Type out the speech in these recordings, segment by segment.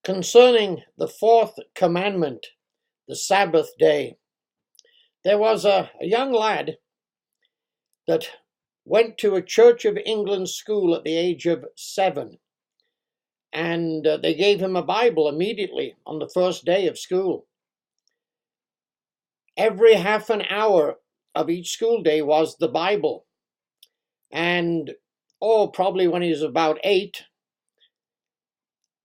Concerning the fourth commandment, the Sabbath day, there was a young lad that went to a Church of England school at the age of 7, and they gave him a Bible immediately on the first day of school. Every half an hour of each school day was the Bible, and probably when he was about 8,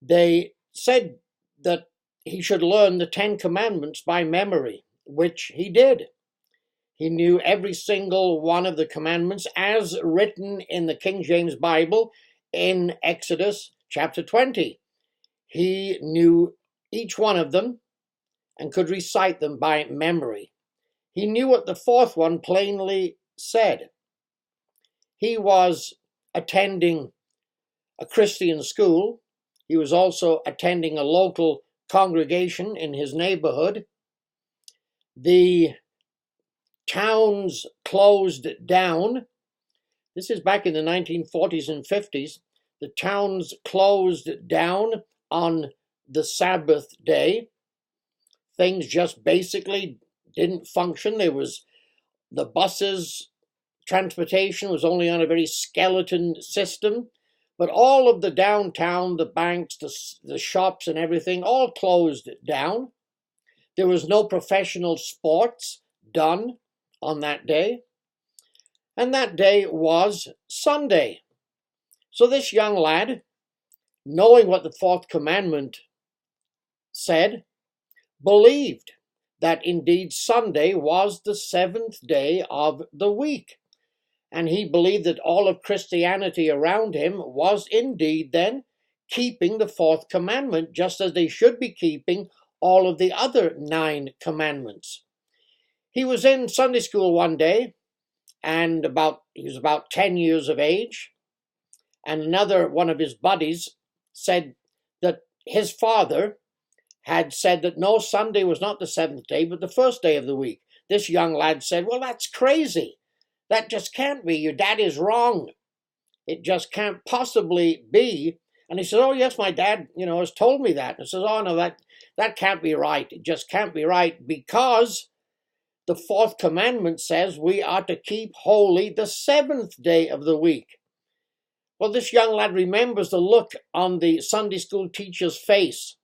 they said that he should learn the 10 Commandments by memory, which he did. He knew every single one of the commandments as written in the King James Bible in Exodus chapter 20. He knew each one of them and could recite them by memory. He knew what the fourth one plainly said. He was attending a Christian school. He was also attending a local congregation in his neighborhood. The towns closed down. This is back in the 1940s and 50s. The towns closed down on the Sabbath day. Things just basically didn't function. The buses, transportation was only on a very skeleton system. But all of the downtown, the banks, the shops and everything, all closed down. There was no professional sports done on that day. And that day was Sunday. So this young lad, knowing what the fourth commandment said, believed that indeed Sunday was the seventh day of the week. And he believed that all of Christianity around him was indeed then keeping the fourth commandment, just as they should be keeping all of the other 9 commandments. He was in Sunday school one day, and he was about 10 years of age, and another one of his buddies said that his father had said that no, Sunday was not the seventh day, but the first day of the week. This young lad said, well, that's crazy. That just can't be. Your dad is wrong. It just can't possibly be. And he said, oh, yes, my dad, has told me that. And he says, oh, no, that can't be right. It just can't be right, because the fourth commandment says we are to keep holy the seventh day of the week. Well, this young lad remembers the look on the Sunday school teacher's face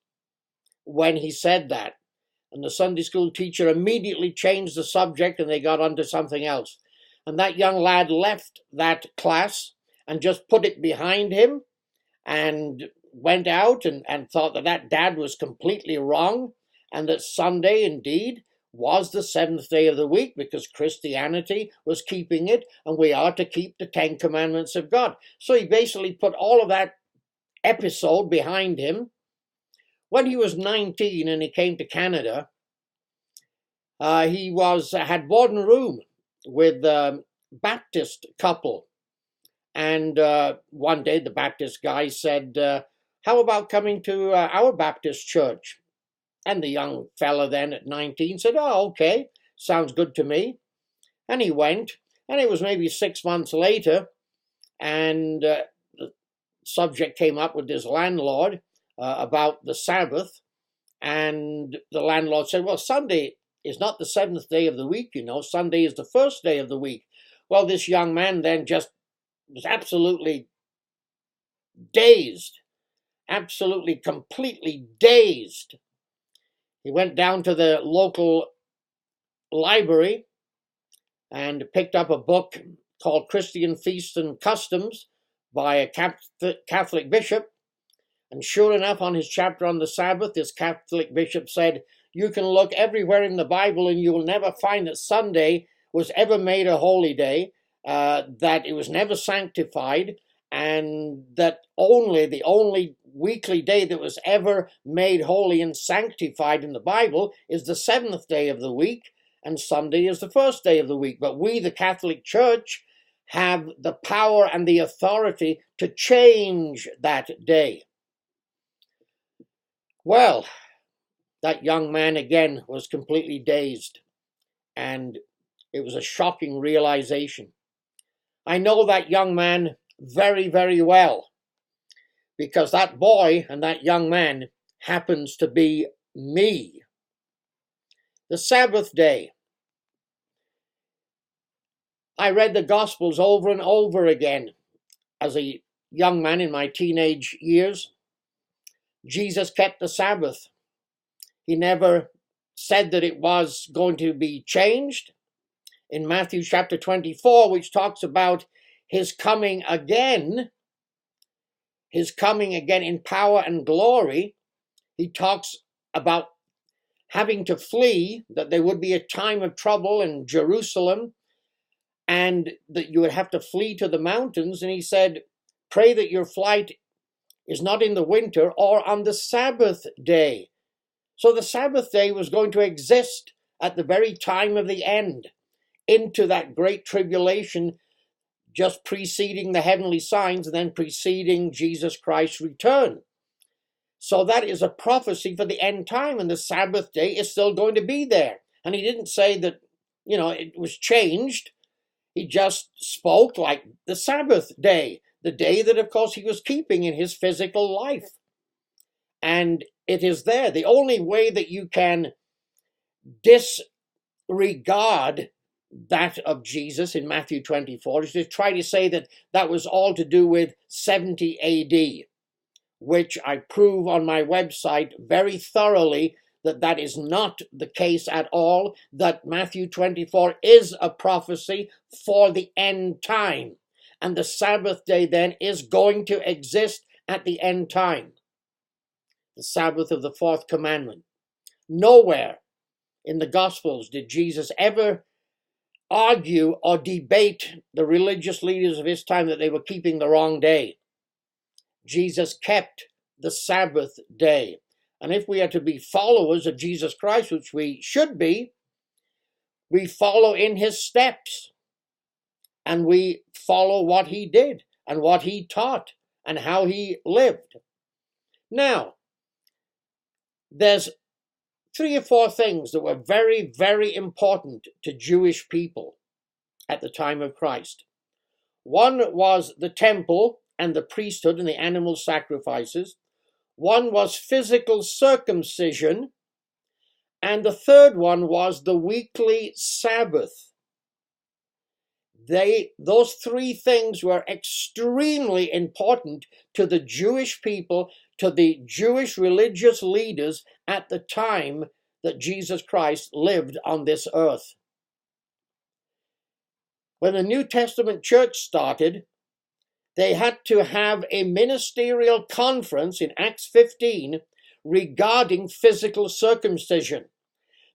when he said that. And the Sunday school teacher immediately changed the subject and they got onto something else. And that young lad left that class and just put it behind him and went out and thought that dad was completely wrong, and that Sunday indeed was the seventh day of the week because Christianity was keeping it, and we are to keep the 10 Commandments of God. So he basically put all of that episode behind him. When he was 19 and he came to Canada, he had board and room with a Baptist couple. And one day the Baptist guy said, how about coming to our Baptist church? And the young fella then at 19 said, oh, okay, sounds good to me. And he went, and it was maybe 6 months later, and the subject came up with his landlord about the Sabbath. And the landlord said, well, Sunday is not the seventh day of the week, Sunday is the first day of the week. Well, this young man then just was absolutely dazed, absolutely, completely dazed. He went down to the local library and picked up a book called Christian Feasts and Customs by a Catholic bishop. And sure enough, on his chapter on the Sabbath, this Catholic bishop said, you can look everywhere in the Bible and you will never find that Sunday was ever made a holy day, that it was never sanctified, and that the only weekly day that was ever made holy and sanctified in the Bible is the seventh day of the week, and Sunday is the first day of the week. But we, the Catholic Church, have the power and the authority to change that day. Well, that young man again was completely dazed, and it was a shocking realization. I know that young man very, very well, because that boy and that young man happens to be me. The Sabbath day. I read the Gospels over and over again as a young man in my teenage years. Jesus kept the Sabbath. He never said that it was going to be changed. In Matthew chapter 24, which talks about his coming again in power and glory, he talks about having to flee, that there would be a time of trouble in Jerusalem, and that you would have to flee to the mountains. And he said, pray that your flight is not in the winter or on the Sabbath day. So the Sabbath day was going to exist at the very time of the end, into that great tribulation, just preceding the heavenly signs and then preceding Jesus Christ's return. So that is a prophecy for the end time, and the Sabbath day is still going to be there. And he didn't say that, it was changed. He just spoke like the Sabbath day, the day that, of course, he was keeping in his physical life. And it is there. The only way that you can disregard that of Jesus in Matthew 24 is to try to say that that was all to do with 70 AD, which I prove on my website very thoroughly that is not the case at all, that Matthew 24 is a prophecy for the end time. And the Sabbath day then is going to exist at the end time. The Sabbath of the fourth commandment. Nowhere in the Gospels did Jesus ever argue or debate the religious leaders of his time that they were keeping the wrong day. Jesus kept the Sabbath day. And if we are to be followers of Jesus Christ, which we should be, we follow in his steps. And we follow what he did and what he taught and how he lived. Now, there's 3 or 4 things that were very, very important to Jewish people at the time of Christ. One was the temple and the priesthood and the animal sacrifices. One was physical circumcision. And the third one was the weekly Sabbath. Those 3 things were extremely important to the Jewish people, to the Jewish religious leaders at the time that Jesus Christ lived on this earth. When the New Testament church started, they had to have a ministerial conference in Acts 15 regarding physical circumcision,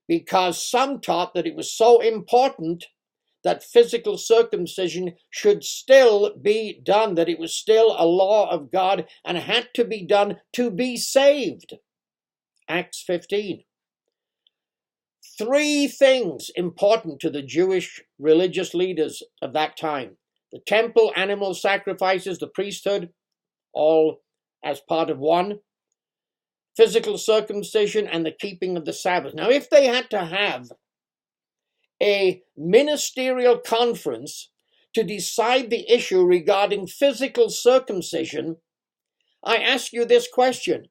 because some taught that it was so important that physical circumcision should still be done, that it was still a law of God and had to be done to be saved. Acts 15. 3 things important to the Jewish religious leaders of that time. The temple, animal sacrifices, the priesthood, all as part of one. Physical circumcision and the keeping of the Sabbath. Now, if they had to have a ministerial conference to decide the issue regarding physical circumcision, I ask you this question.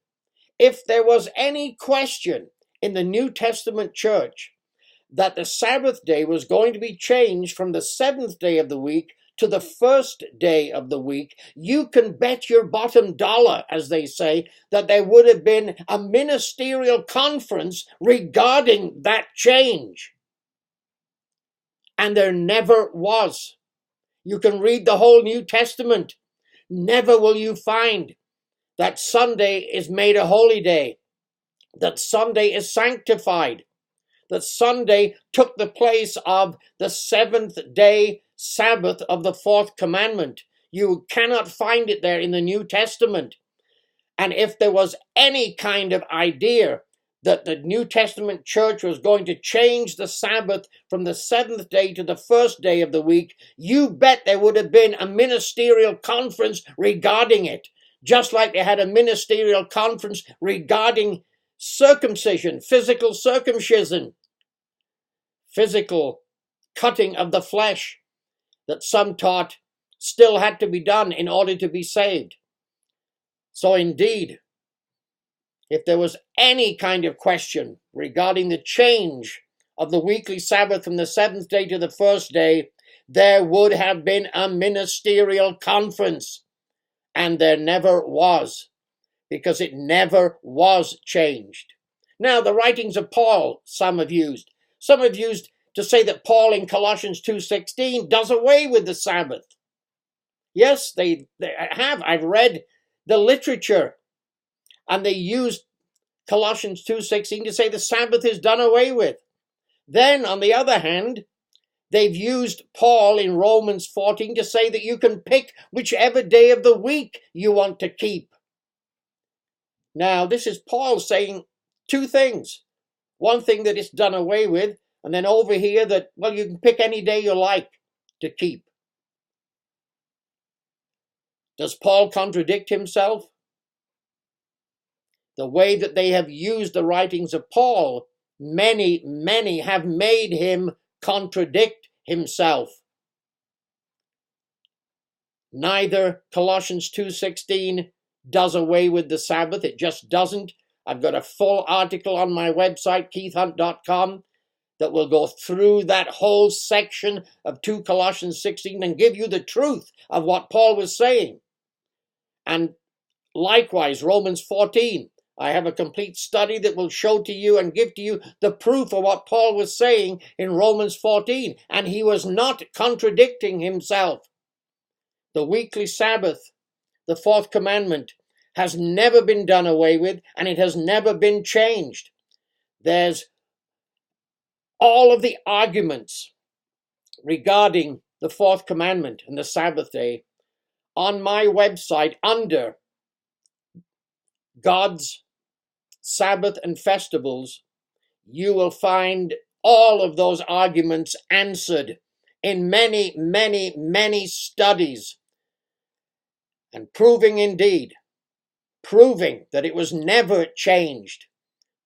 If there was any question in the New Testament church that the Sabbath day was going to be changed from the 7th day of the week to the 1st day of the week, you can bet your bottom dollar, as they say, that there would have been a ministerial conference regarding that change. And there never was. You can read the whole New Testament. Never will you find that Sunday is made a holy day, that Sunday is sanctified, that Sunday took the place of the 7th day Sabbath of the 4th commandment. You cannot find it there in the New Testament. And if there was any kind of idea that the New Testament church was going to change the Sabbath from the 7th day to the 1st day of the week, you bet there would have been a ministerial conference regarding it, just like they had a ministerial conference regarding circumcision, physical circumcision, physical cutting of the flesh that some taught still had to be done in order to be saved. So indeed, if there was any kind of question regarding the change of the weekly Sabbath from the seventh day to the first day, there would have been a ministerial conference. And there never was, because it never was changed. Now, the writings of Paul, some have used. Some have used to say that Paul in Colossians 2:16 does away with the Sabbath. Yes, they have. I've read the literature, and they used Colossians 2:16 to say the Sabbath is done away with. Then, on the other hand, they've used Paul in Romans 14 to say that you can pick whichever day of the week you want to keep. Now, this is Paul saying two things. One thing that it's done away with, and then over here that, well, you can pick any day you like to keep. Does Paul contradict himself? The way that they have used the writings of Paul, many have made him contradict himself. Neither Colossians 2:16 does away with the Sabbath. It just doesn't. I've got a full article on my website, keithhunt.com, that will go through that whole section of 2 Colossians 16 and give you the truth of what Paul was saying. And likewise, Romans 14. I have a complete study that will show to you and give to you the proof of what Paul was saying in Romans 14. And he was not contradicting himself. The weekly Sabbath, the fourth commandment, has never been done away with, and it has never been changed. There's all of the arguments regarding the fourth commandment and the Sabbath day on my website under God's Sabbath and Festivals. You will find all of those arguments answered in many studies, and proving that it was never changed.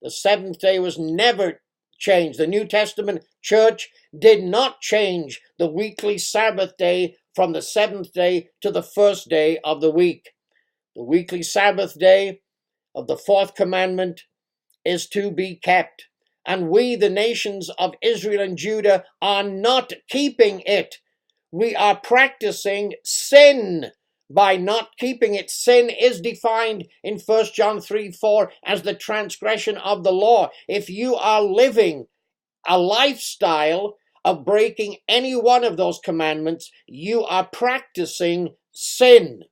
The seventh day was never changed. The New Testament church did not change the weekly Sabbath day from the seventh day to the first day of the week. The weekly Sabbath day of the fourth commandment is to be kept. And we, the nations of Israel and Judah, are not keeping it. We are practicing sin by not keeping it. Sin is defined in 1 John 3:4 as the transgression of the law. If you are living a lifestyle of breaking any one of those commandments, you are practicing sin.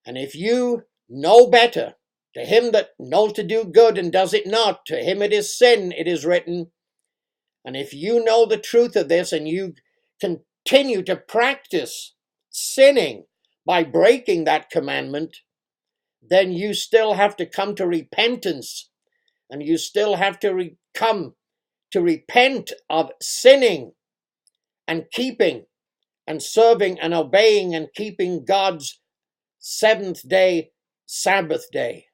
And if you know better, to him that knows to do good and does it not, to him it is sin, it is written. And if you know the truth of this and you continue to practice sinning by breaking that commandment, then you still have to come to repentance, and you still have to come to repent of sinning and keeping and serving and obeying and keeping God's seventh day Sabbath day.